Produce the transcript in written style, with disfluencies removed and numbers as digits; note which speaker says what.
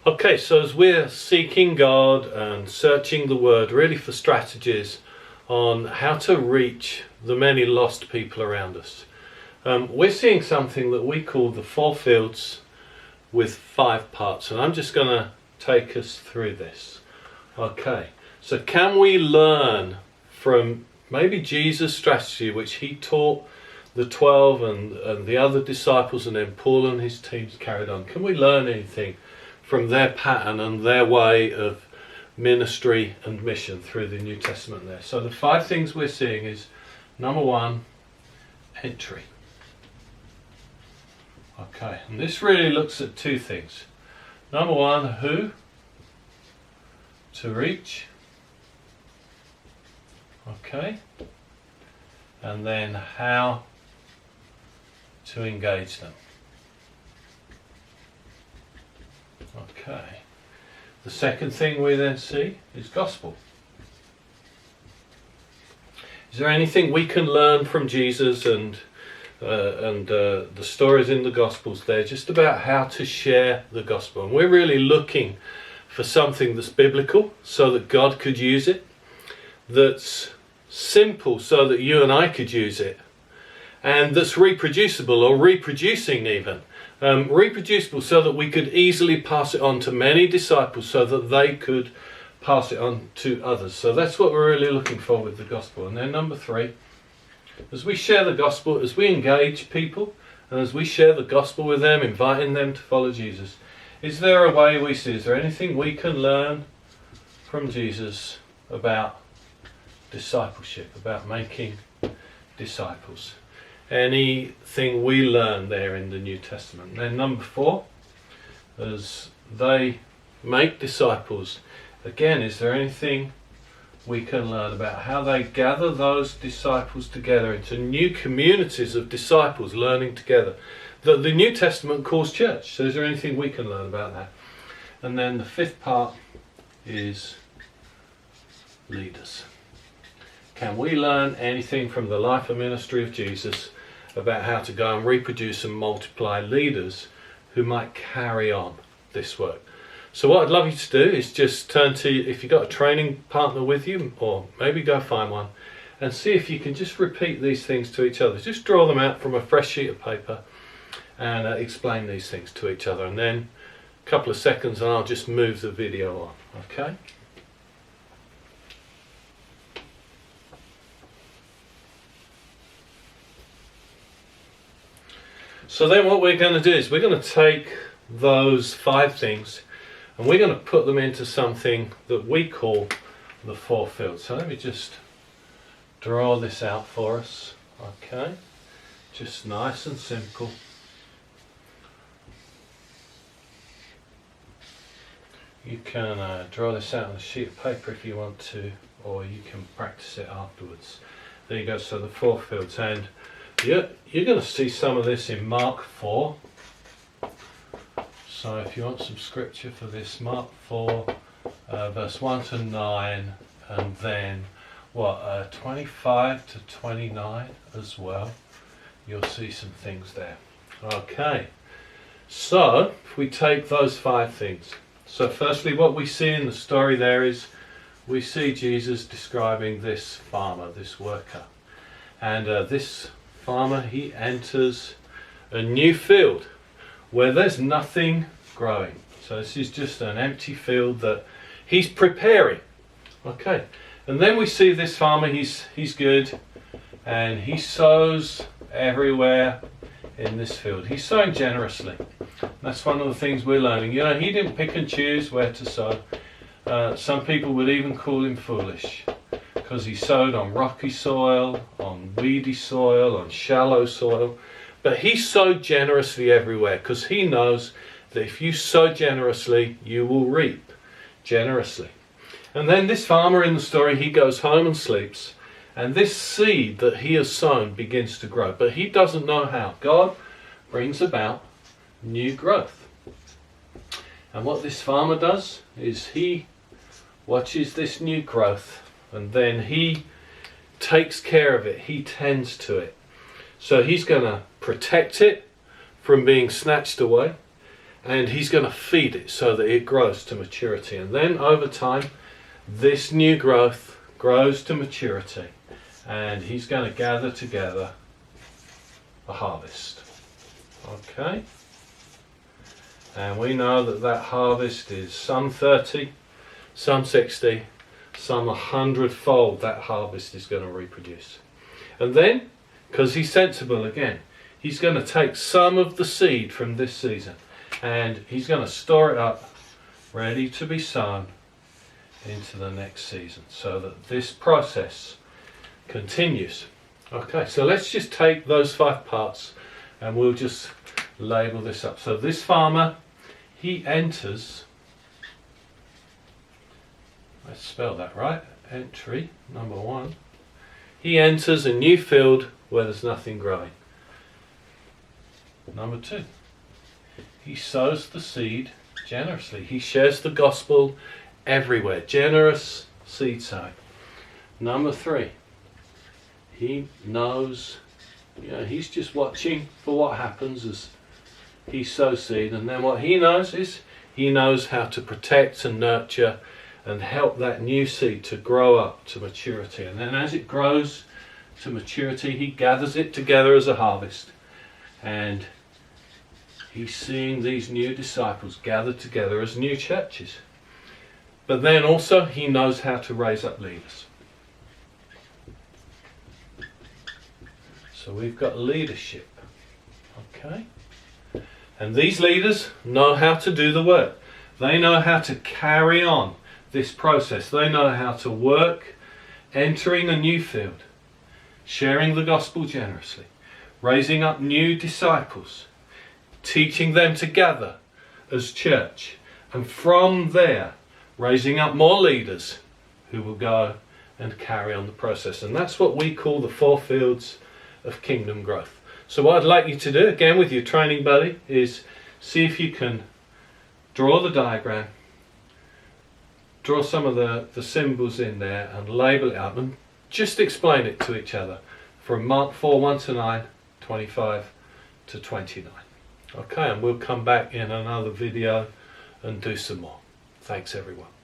Speaker 1: Okay, so as we're seeking God and searching the Word really for strategies on how to reach the many lost people around us, we're seeing something that we call the four fields with 5 parts, and I'm just going to take us through this. Okay, so can we learn from maybe Jesus' strategy, which he taught the 12 and the other disciples, and then Paul and his teams carried on? Can we learn anything from their pattern and their way of ministry and mission through the New Testament there? So the 5 things we're seeing is, number 1, entry. Okay, and this really looks at 2 things. Number 1, who to reach. Okay, and then how to engage them. Okay, the second thing we then see is gospel. Is there anything we can learn from Jesus and the stories in the Gospels there, just about how to share the gospel? And we're really looking for something that's biblical so that God could use it, that's simple so that you and I could use it, and that's reproducible, or reproducing even. Reproducible so that we could easily pass it on to many disciples so that they could pass it on to others. So that's what we're really looking for with the gospel. And then number 3, as we share the gospel, as we engage people, and as we share the gospel with them, inviting them to follow Jesus, is there a way we see, is there anything we can learn from Jesus about discipleship, about making disciples? Anything we learn there in the New Testament? And then number 4, as they make disciples, again, is there anything we can learn about how they gather those disciples together into new communities of disciples learning together, that the New Testament calls church? So is there anything we can learn about that? And then the 5th part is leaders. Can we learn anything from the life and ministry of Jesus about how to go and reproduce and multiply leaders who might carry on this work? So what I'd love you to do is just turn to, if you've got a training partner with you, or maybe go find one, and see if you can just repeat these things to each other. Just draw them out from a fresh sheet of paper and explain these things to each other. And then a couple of seconds and I'll just move the video on. Okay? So then what we're going to do is we're going to take those 5 things and we're going to put them into something that we call the 4 fields. So let me just draw this out for us. Okay, just nice and simple. You can draw this out on a sheet of paper if you want to, or you can practice it afterwards. There you go, so the 4 fields. And you're going to see some of this in Mark 4. So if you want some scripture for this, Mark 4, verse 1 to 9, and then 25 to 29 as well. You'll see some things there. Okay, so if we take those 5 things. So firstly, what we see in the story there is we see Jesus describing this farmer, this worker. And this farmer, he enters a new field where there's nothing growing. So this is just an empty field that he's preparing. Okay, and then we see this farmer, he's good, and he sows everywhere in this field. He's sowing generously. That's one of the things we're learning. You know, he didn't pick and choose where to sow. Some people would even call him foolish, because he sowed on rocky soil, on weedy soil, on shallow soil. But he sowed generously everywhere, because he knows that if you sow generously, you will reap generously. And then this farmer in the story, he goes home and sleeps, and this seed that he has sown begins to grow. But he doesn't know how. God brings about new growth. And what this farmer does is he watches this new growth, and then he takes care of it. He tends to it. So he's going to protect it from being snatched away. and he's going to feed it so that it grows to maturity. And then over time, this new growth grows to maturity, and he's going to gather together a harvest. Okay? And we know that that harvest is some 30, some 60, some 100-fold that harvest is going to reproduce. And then, because he's sensible again, he's going to take some of the seed from this season and he's going to store it up ready to be sown into the next season, so that this process continues. Okay, so let's just take those 5 parts and we'll just label this up. So this farmer, he enters, let's spell that right, entry, number 1. He enters a new field where there's nothing growing. Number 2, he sows the seed generously. He shares the gospel everywhere. Generous seed sowing. Number 3, he knows, he's just watching for what happens as he sows seed, and then what he knows is he knows how to protect and nurture and help that new seed to grow up to maturity. And then as it grows to maturity, he gathers it together as a harvest, and he's seeing these new disciples gathered together as new churches. But then also he knows how to raise up leaders. So we've got leadership. Okay? And these leaders know how to do the work. They know how to carry on this process. They know how to work, entering a new field, sharing the gospel generously, raising up new disciples, teaching them to gather as church, and from there raising up more leaders who will go and carry on the process. And that's what we call the 4 fields of kingdom growth. So what I'd like you to do, again with your training buddy, is see if you can draw the diagram, draw some of the symbols in there and label it up, and just explain it to each other from Mark 4, 1 to 9, 25 to 29. Okay, and we'll come back in another video and do some more. Thanks everyone.